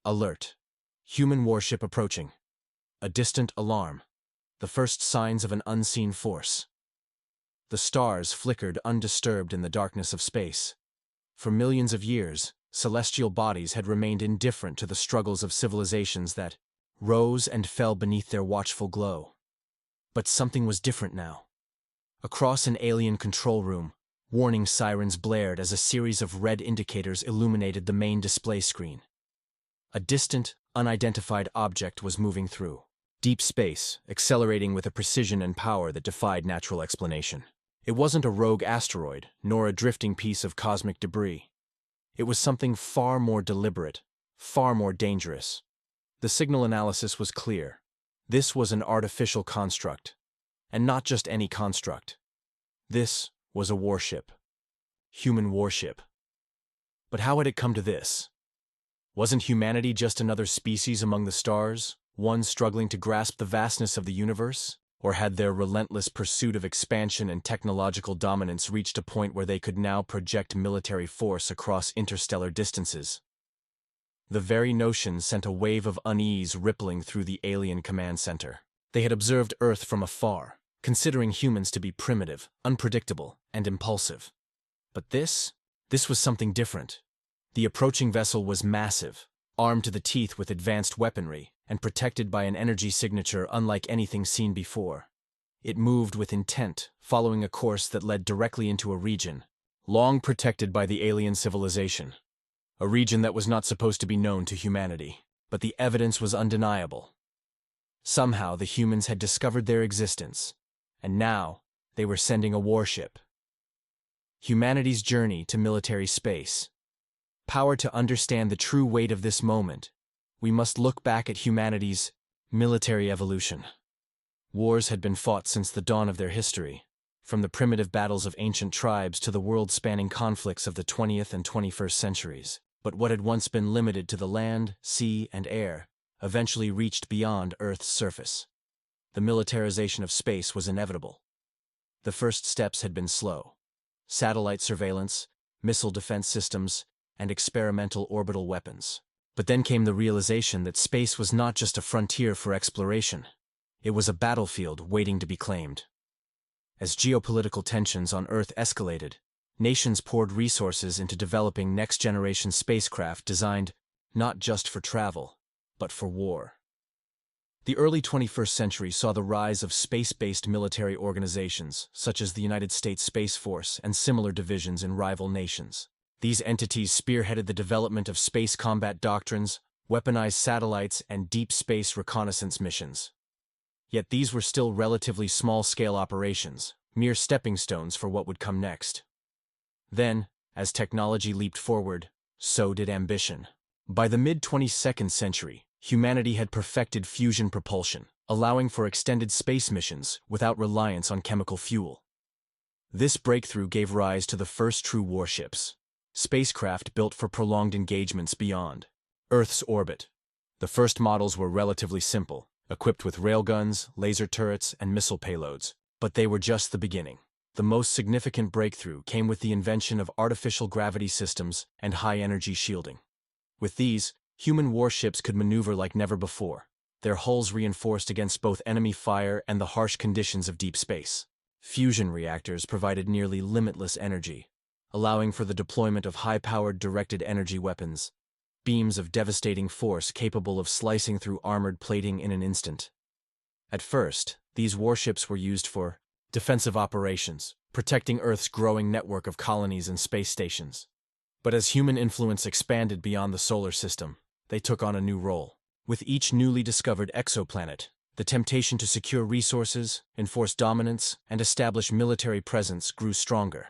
Alert. Human warship approaching. A distant alarm. The first signs of an unseen force. The stars flickered undisturbed in the darkness of space. For millions of years, celestial bodies had remained indifferent to the struggles of civilizations that rose and fell beneath their watchful glow. But something was different now. Across an alien control room, warning sirens blared as a series of red indicators illuminated the main display screen. A distant, unidentified object was moving through deep space, accelerating with a precision and power that defied natural explanation. It wasn't a rogue asteroid, nor a drifting piece of cosmic debris. It was something far more deliberate, far more dangerous. The signal analysis was clear. This was an artificial construct. And not just any construct. This was a warship. Human warship. But how had it come to this? Wasn't humanity just another species among the stars, one struggling to grasp the vastness of the universe? Or had their relentless pursuit of expansion and technological dominance reached a point where they could now project military force across interstellar distances? The very notion sent a wave of unease rippling through the alien command center. They had observed Earth from afar, considering humans to be primitive, unpredictable, and impulsive. But this was something different. The approaching vessel was massive, armed to the teeth with advanced weaponry, and protected by an energy signature unlike anything seen before. It moved with intent, following a course that led directly into a region, long protected by the alien civilization. A region that was not supposed to be known to humanity, but the evidence was undeniable. Somehow the humans had discovered their existence, and now they were sending a warship. Humanity's journey to military space. Power to understand the true weight of this moment. We must look back at humanity's military evolution. Wars had been fought since the dawn of their history, from the primitive battles of ancient tribes to the world-spanning conflicts of the 20th and 21st centuries. But what had once been limited to the land, sea, and air eventually reached beyond Earth's surface. The militarization of space was inevitable. The first steps had been slow. Satellite surveillance, missile defense systems, and experimental orbital weapons. But then came the realization that space was not just a frontier for exploration. It was a battlefield waiting to be claimed. As geopolitical tensions on Earth escalated, nations poured resources into developing next-generation spacecraft designed not just for travel, but for war. The early 21st century saw the rise of space-based military organizations, such as the United States Space Force and similar divisions in rival nations. These entities spearheaded the development of space combat doctrines, weaponized satellites, and deep space reconnaissance missions. Yet these were still relatively small-scale operations, mere stepping stones for what would come next. Then, as technology leaped forward, so did ambition. By the mid-22nd century, humanity had perfected fusion propulsion, allowing for extended space missions without reliance on chemical fuel. This breakthrough gave rise to the first true warships. Spacecraft built for prolonged engagements beyond Earth's orbit. The first models were relatively simple, equipped with railguns, laser turrets, and missile payloads. But they were just the beginning. The most significant breakthrough came with the invention of artificial gravity systems and high-energy shielding. With these, human warships could maneuver like never before, their hulls reinforced against both enemy fire and the harsh conditions of deep space. Fusion reactors provided nearly limitless energy, allowing for the deployment of high-powered directed energy weapons, beams of devastating force capable of slicing through armored plating in an instant. At first, these warships were used for defensive operations, protecting Earth's growing network of colonies and space stations. But as human influence expanded beyond the solar system, they took on a new role. With each newly discovered exoplanet, the temptation to secure resources, enforce dominance, and establish military presence grew stronger.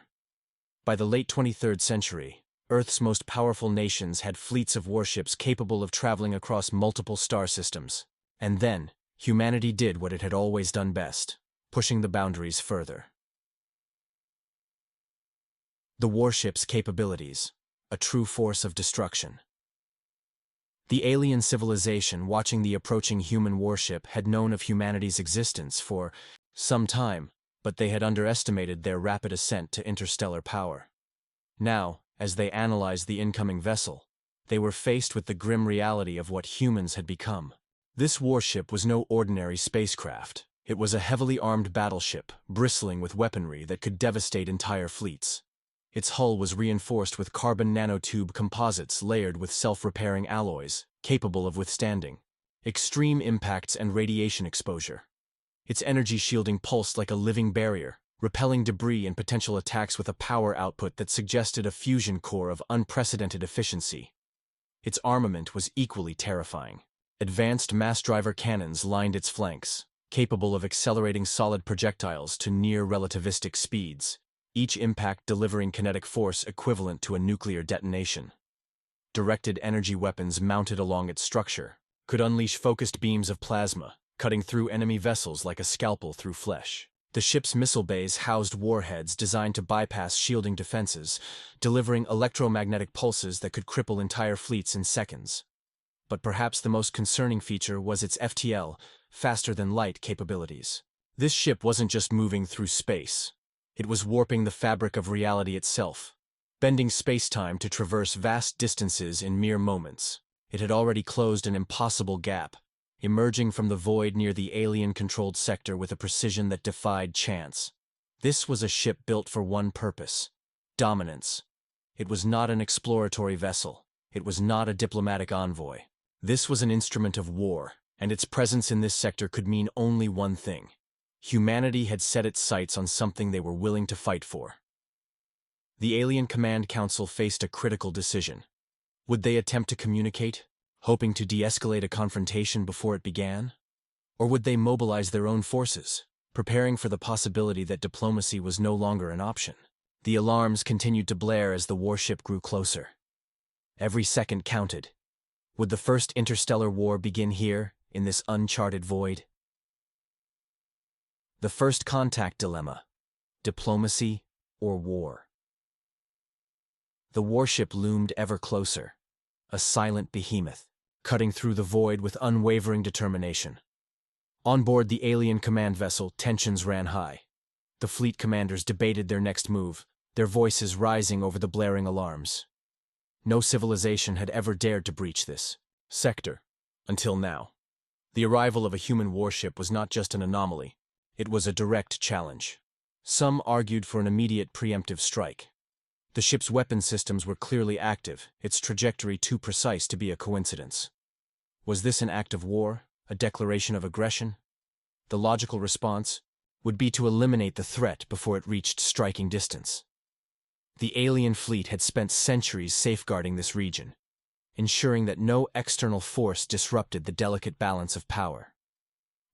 By the late 23rd century, Earth's most powerful nations had fleets of warships capable of traveling across multiple star systems. And then, humanity did what it had always done best, pushing the boundaries further. The warship's capabilities, a true force of destruction. The alien civilization watching the approaching human warship had known of humanity's existence for some time, but they had underestimated their rapid ascent to interstellar power. Now, as they analyzed the incoming vessel, They were faced with the grim reality of what humans had become. This warship was no ordinary spacecraft. It was a heavily armed battleship, bristling with weaponry that could devastate entire fleets. Its hull was reinforced with carbon nanotube composites layered with self-repairing alloys, capable of withstanding extreme impacts and radiation exposure. Its energy shielding pulsed like a living barrier, repelling debris and potential attacks with a power output that suggested a fusion core of unprecedented efficiency. Its armament was equally terrifying. Advanced mass-driver cannons lined its flanks, capable of accelerating solid projectiles to near-relativistic speeds, each impact delivering kinetic force equivalent to a nuclear detonation. Directed energy weapons mounted along its structure could unleash focused beams of plasma, cutting through enemy vessels like a scalpel through flesh. The ship's missile bays housed warheads designed to bypass shielding defenses, delivering electromagnetic pulses that could cripple entire fleets in seconds. But perhaps the most concerning feature was its FTL, faster-than-light capabilities. This ship wasn't just moving through space. It was warping the fabric of reality itself, bending space-time to traverse vast distances in mere moments. It had already closed an impossible gap, emerging from the void near the alien-controlled sector with a precision that defied chance. This was a ship built for one purpose: dominance. It was not an exploratory vessel. It was not a diplomatic envoy. This was an instrument of war, and its presence in this sector could mean only one thing. Humanity had set its sights on something they were willing to fight for. The Alien Command Council faced a critical decision. Would they attempt to communicate, hoping to de-escalate a confrontation before it began? Or would they mobilize their own forces, preparing for the possibility that diplomacy was no longer an option? The alarms continued to blare as the warship grew closer. Every second counted. Would the first interstellar war begin here, in this uncharted void? The first contact dilemma: diplomacy or war? The warship loomed ever closer, a silent behemoth, cutting through the void with unwavering determination. On board the alien command vessel, tensions ran high. The fleet commanders debated their next move, their voices rising over the blaring alarms. No civilization had ever dared to breach this sector, until now. The arrival of a human warship was not just an anomaly, it was a direct challenge. Some argued for an immediate preemptive strike. The ship's weapon systems were clearly active, its trajectory too precise to be a coincidence. Was this an act of war, a declaration of aggression? The logical response would be to eliminate the threat before it reached striking distance. The alien fleet had spent centuries safeguarding this region, ensuring that no external force disrupted the delicate balance of power.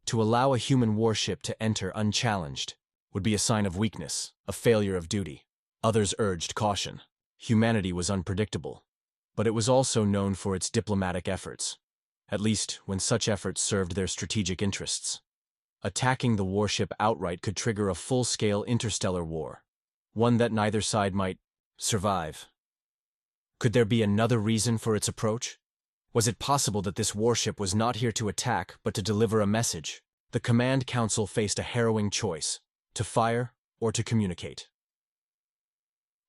To allow a human warship to enter unchallenged would be a sign of weakness, a failure of duty. Others urged caution. Humanity was unpredictable, but it was also known for its diplomatic efforts, at least when such efforts served their strategic interests. Attacking the warship outright could trigger a full-scale interstellar war, one that neither side might survive. Could there be another reason for its approach? Was it possible that this warship was not here to attack, but to deliver a message? The Command Council faced a harrowing choice: to fire or to communicate.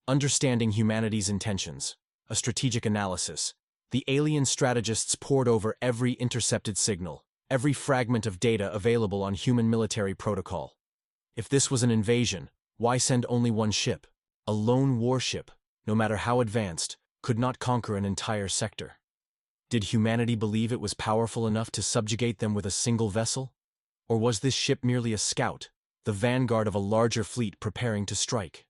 Understanding humanity's intentions, a strategic analysis, the alien strategists pored over every intercepted signal, every fragment of data available on human military protocol. If this was an invasion, why send only one ship? A lone warship, no matter how advanced, could not conquer an entire sector. Did humanity believe it was powerful enough to subjugate them with a single vessel? Or was this ship merely a scout, the vanguard of a larger fleet preparing to strike?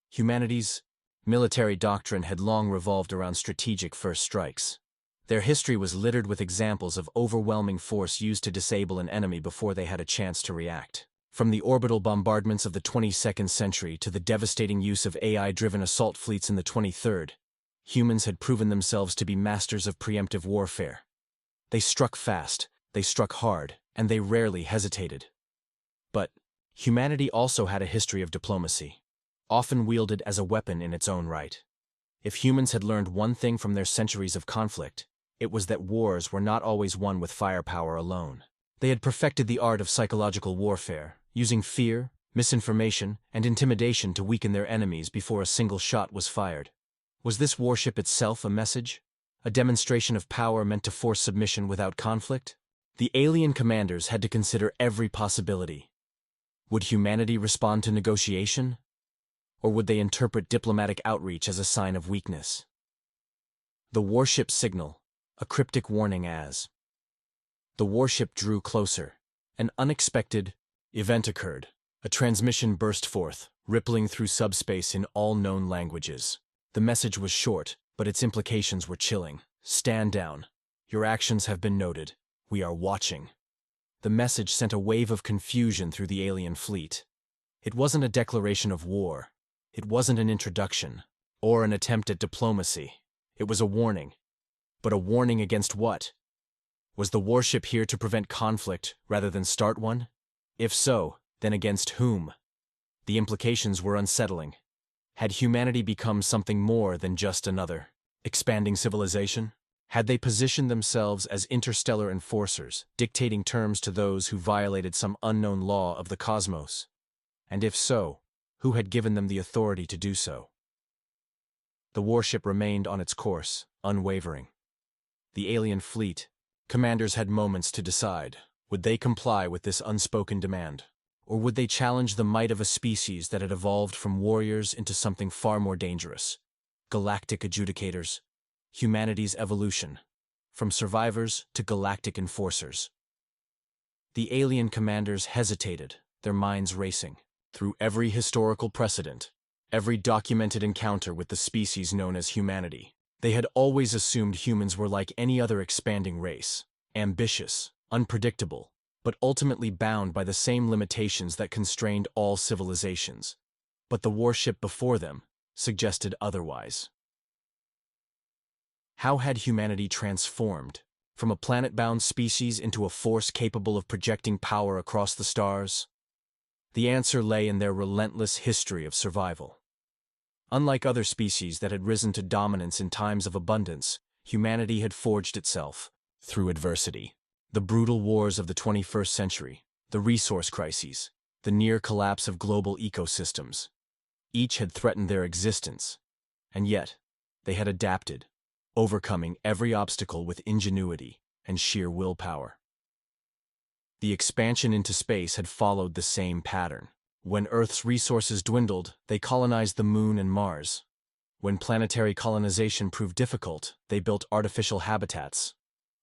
Humanity's military doctrine had long revolved around strategic first strikes. Their history was littered with examples of overwhelming force used to disable an enemy before they had a chance to react. From the orbital bombardments of the 22nd century to the devastating use of AI-driven assault fleets in the 23rd, humans had proven themselves to be masters of preemptive warfare. They struck fast, they struck hard, and they rarely hesitated. But humanity also had a history of diplomacy, often wielded as a weapon in its own right. If humans had learned one thing from their centuries of conflict, it was that wars were not always won with firepower alone. They had perfected the art of psychological warfare, using fear, misinformation, and intimidation to weaken their enemies before a single shot was fired. Was this warship itself a message? A demonstration of power meant to force submission without conflict? The alien commanders had to consider every possibility. Would humanity respond to negotiation? Or would they interpret diplomatic outreach as a sign of weakness? The warship signal, a cryptic warning as. The warship drew closer. An unexpected event occurred. A transmission burst forth, rippling through subspace in all known languages. The message was short, but its implications were chilling. Stand down. Your actions have been noted. We are watching. The message sent a wave of confusion through the alien fleet. It wasn't a declaration of war. It wasn't an introduction, or an attempt at diplomacy. It was a warning. But a warning against what? Was the warship here to prevent conflict rather than start one? If so, then against whom? The implications were unsettling. Had humanity become something more than just another expanding civilization? Had they positioned themselves as interstellar enforcers, dictating terms to those who violated some unknown law of the cosmos? And if so, who had given them the authority to do so? The warship remained on its course, unwavering. The alien fleet, commanders had moments to decide. Would they comply with this unspoken demand? Or would they challenge the might of a species that had evolved from warriors into something far more dangerous? Galactic adjudicators. Humanity's evolution. From survivors to galactic enforcers. The alien commanders hesitated, their minds racing. Through every historical precedent, every documented encounter with the species known as humanity, they had always assumed humans were like any other expanding race. Ambitious, unpredictable, but ultimately bound by the same limitations that constrained all civilizations. But the warship before them suggested otherwise. How had humanity transformed, from a planet-bound species into a force capable of projecting power across the stars? The answer lay in their relentless history of survival. Unlike other species that had risen to dominance in times of abundance, humanity had forged itself through adversity. The brutal wars of the 21st century, the resource crises, the near collapse of global ecosystems. Each had threatened their existence, and yet they had adapted, overcoming every obstacle with ingenuity and sheer willpower. The expansion into space had followed the same pattern. When Earth's resources dwindled, they colonized the Moon and Mars. When planetary colonization proved difficult, they built artificial habitats.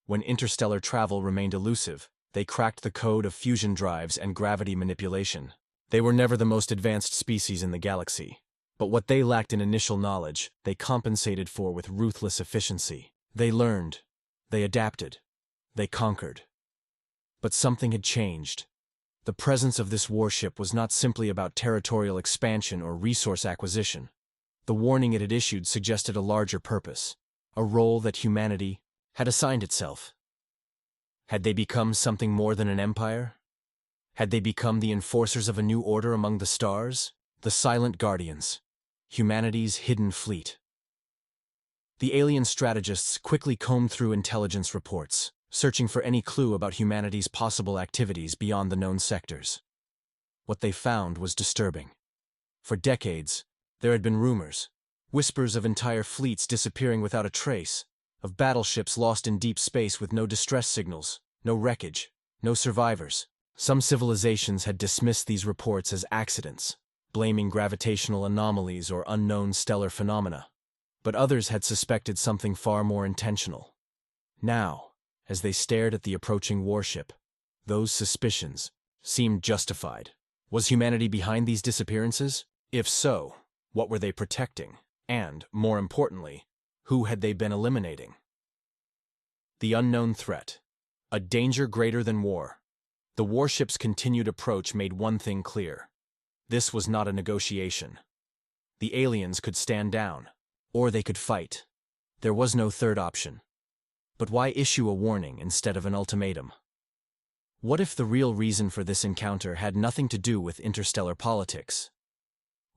When interstellar travel remained elusive, they cracked the code of fusion drives and gravity manipulation. They were never the most advanced species in the galaxy. But what they lacked in initial knowledge, they compensated for with ruthless efficiency. They learned. They adapted. They conquered. But something had changed. The presence of this warship was not simply about territorial expansion or resource acquisition. The warning it had issued suggested a larger purpose, a role that humanity had assigned itself. Had they become something more than an empire? Had they become the enforcers of a new order among the stars? The Silent Guardians, humanity's hidden fleet. The alien strategists quickly combed through intelligence reports, searching for any clue about humanity's possible activities beyond the known sectors. What they found was disturbing. For decades, there had been rumors, whispers of entire fleets disappearing without a trace, of battleships lost in deep space with no distress signals, no wreckage, no survivors. Some civilizations had dismissed these reports as accidents, blaming gravitational anomalies or unknown stellar phenomena. But others had suspected something far more intentional. Now, as they stared at the approaching warship, those suspicions seemed justified. Was humanity behind these disappearances? If so, what were they protecting? And, more importantly, who had they been eliminating? The unknown threat. A danger greater than war. The warship's continued approach made one thing clear. This was not a negotiation. The aliens could stand down, or they could fight. There was no third option. But why issue a warning instead of an ultimatum? What if the real reason for this encounter had nothing to do with interstellar politics?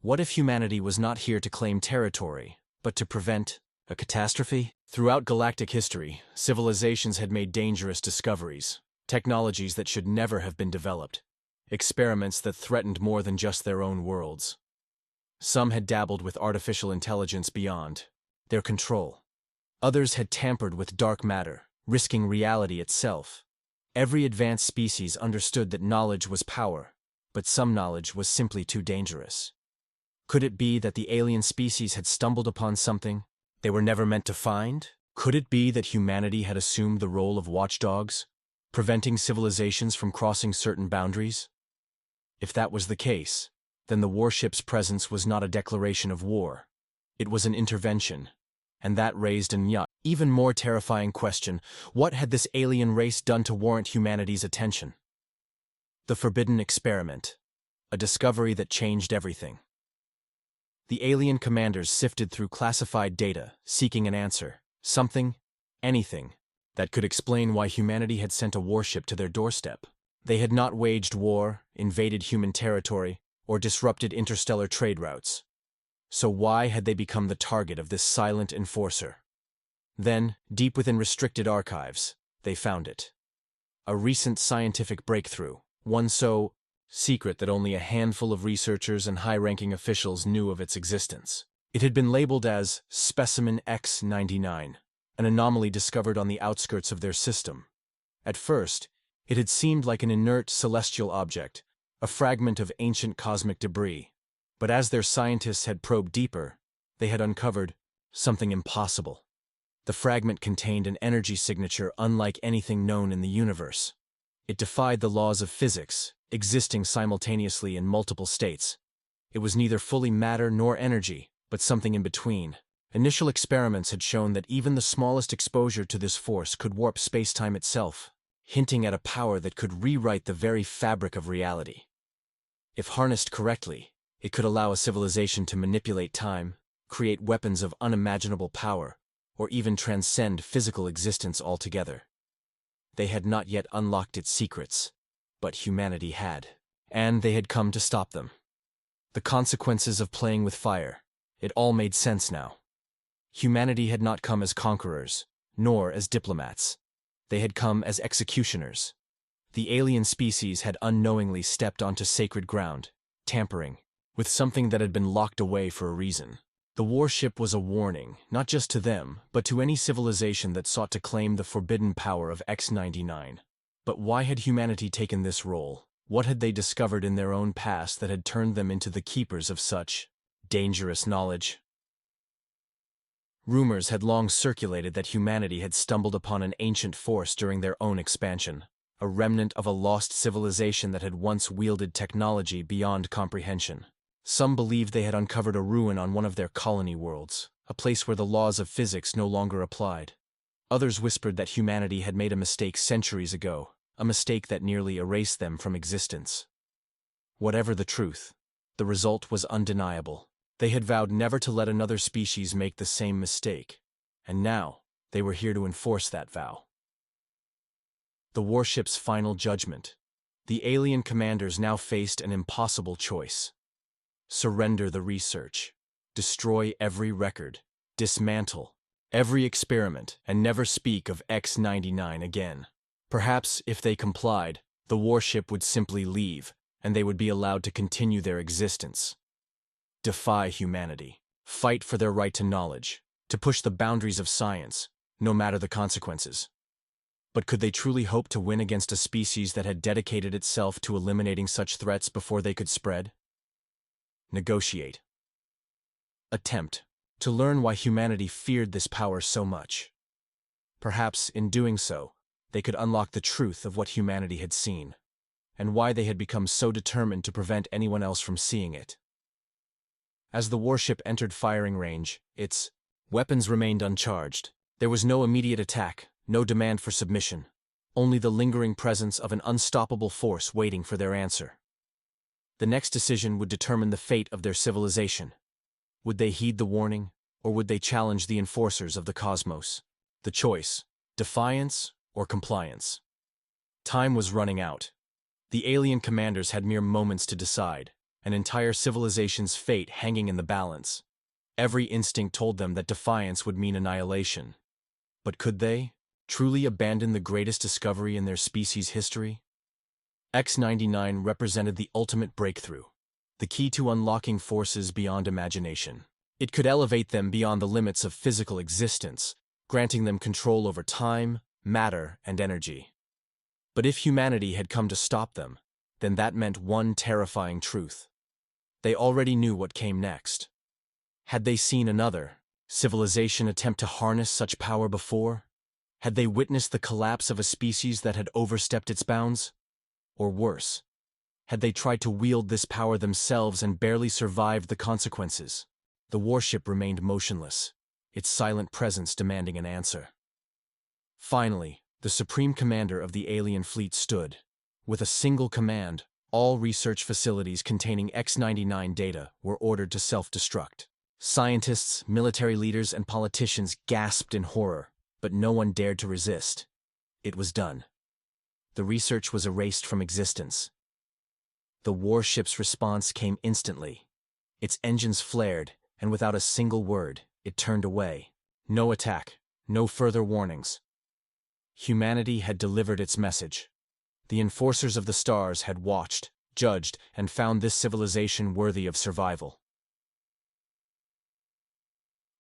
What if humanity was not here to claim territory, but to prevent a catastrophe? Throughout galactic history, civilizations had made dangerous discoveries, technologies that should never have been developed, experiments that threatened more than just their own worlds. Some had dabbled with artificial intelligence beyond their control. Others had tampered with dark matter, risking reality itself. Every advanced species understood that knowledge was power, but some knowledge was simply too dangerous. Could it be that the alien species had stumbled upon something they were never meant to find? Could it be that humanity had assumed the role of watchdogs, preventing civilizations from crossing certain boundaries? If that was the case, then the warship's presence was not a declaration of war. It was an intervention, and that raised an even more terrifying question: what had this alien race done to warrant humanity's attention? The forbidden experiment, a discovery that changed everything. The alien commanders sifted through classified data, seeking an answer, something, anything, that could explain why humanity had sent a warship to their doorstep. They had not waged war, invaded human territory, or disrupted interstellar trade routes. So why had they become the target of this silent enforcer? Then, deep within restricted archives, they found it. A recent scientific breakthrough, one so secret that only a handful of researchers and high-ranking officials knew of its existence. It had been labeled as Specimen X-99, an anomaly discovered on the outskirts of their system. At first, it had seemed like an inert celestial object, a fragment of ancient cosmic debris. But as their scientists had probed deeper, they had uncovered something impossible. The fragment contained an energy signature unlike anything known in the universe. It defied the laws of physics, existing simultaneously in multiple states. It was neither fully matter nor energy, but something in between. Initial experiments had shown that even the smallest exposure to this force could warp space-time itself, hinting at a power that could rewrite the very fabric of reality. If harnessed correctly, it could allow a civilization to manipulate time, create weapons of unimaginable power, or even transcend physical existence altogether. They had not yet unlocked its secrets, but humanity had, and they had come to stop them. The consequences of playing with fire, it all made sense now. Humanity had not come as conquerors, nor as diplomats. They had come as executioners. The alien species had unknowingly stepped onto sacred ground, tampering with something that had been locked away for a reason. The warship was a warning, not just to them, but to any civilization that sought to claim the forbidden power of X-99. But why had humanity taken this role? What had they discovered in their own past that had turned them into the keepers of such dangerous knowledge? Rumors had long circulated that humanity had stumbled upon an ancient force during their own expansion, a remnant of a lost civilization that had once wielded technology beyond comprehension. Some believed they had uncovered a ruin on one of their colony worlds, a place where the laws of physics no longer applied. Others whispered that humanity had made a mistake centuries ago, a mistake that nearly erased them from existence. Whatever the truth, the result was undeniable. They had vowed never to let another species make the same mistake, and now they were here to enforce that vow. The warship's final judgment. The alien commanders now faced an impossible choice. Surrender the research, destroy every record, dismantle every experiment, and never speak of X-99 again. Perhaps, if they complied, the warship would simply leave, and they would be allowed to continue their existence. Defy humanity, fight for their right to knowledge, to push the boundaries of science, no matter the consequences. But could they truly hope to win against a species that had dedicated itself to eliminating such threats before they could spread? Negotiate. Attempt to learn why humanity feared this power so much. Perhaps, in doing so, they could unlock the truth of what humanity had seen, and why they had become so determined to prevent anyone else from seeing it. As the warship entered firing range, its weapons remained uncharged. There was no immediate attack, no demand for submission, only the lingering presence of an unstoppable force waiting for their answer. The next decision would determine the fate of their civilization. Would they heed the warning, or would they challenge the enforcers of the cosmos? The choice: defiance or compliance. Time was running out. The alien commanders had mere moments to decide, an entire civilization's fate hanging in the balance. Every instinct told them that defiance would mean annihilation. But could they truly abandon the greatest discovery in their species' history? X-99 represented the ultimate breakthrough, the key to unlocking forces beyond imagination. It could elevate them beyond the limits of physical existence, granting them control over time, matter, and energy. But if humanity had come to stop them, then that meant one terrifying truth. They already knew what came next. Had they seen another civilization attempt to harness such power before? Had they witnessed the collapse of a species that had overstepped its bounds? Or worse, had they tried to wield this power themselves and barely survived the consequences? The warship remained motionless, its silent presence demanding an answer. Finally, the supreme commander of the alien fleet stood. With a single command, all research facilities containing X-99 data were ordered to self-destruct. Scientists, military leaders, and politicians gasped in horror, but no one dared to resist. It was done. The research was erased from existence. The warship's response came instantly. Its engines flared, and without a single word, it turned away. No attack, no further warnings. Humanity had delivered its message. The enforcers of the stars had watched, judged, and found this civilization worthy of survival.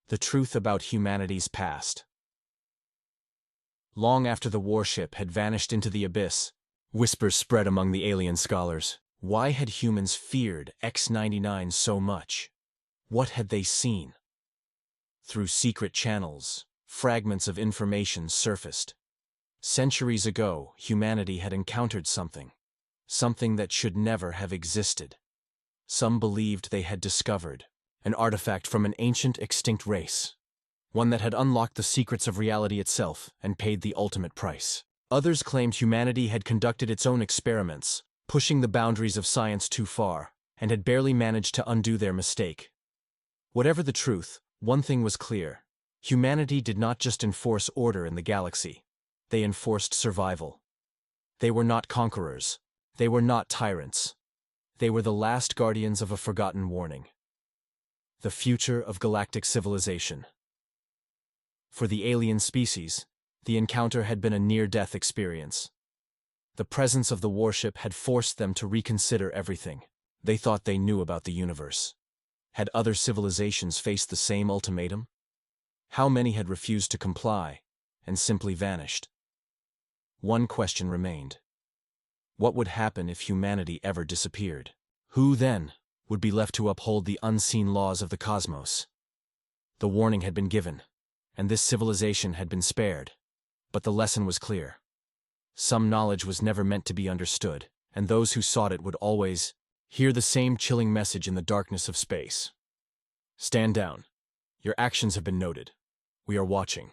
The truth about humanity's past. Long after the warship had vanished into the abyss, whispers spread among the alien scholars. Why had humans feared X-99 so much? What had they seen? Through secret channels, fragments of information surfaced. Centuries ago, humanity had encountered something that should never have existed. Some believed they had discovered an artifact from an ancient extinct race, one that had unlocked the secrets of reality itself and paid the ultimate price. Others claimed humanity had conducted its own experiments, pushing the boundaries of science too far, and had barely managed to undo their mistake. Whatever the truth, one thing was clear. Humanity did not just enforce order in the galaxy. They enforced survival. They were not conquerors. They were not tyrants. They were the last guardians of a forgotten warning. The future of galactic civilization. For the alien species, the encounter had been a near-death experience. The presence of the warship had forced them to reconsider everything. They thought they knew about the universe. Had other civilizations faced the same ultimatum? How many had refused to comply and simply vanished? One question remained. What would happen if humanity ever disappeared? Who, then, would be left to uphold the unseen laws of the cosmos? The warning had been given, and this civilization had been spared. But the lesson was clear. Some knowledge was never meant to be understood, and those who sought it would always hear the same chilling message in the darkness of space. Stand down. Your actions have been noted. We are watching.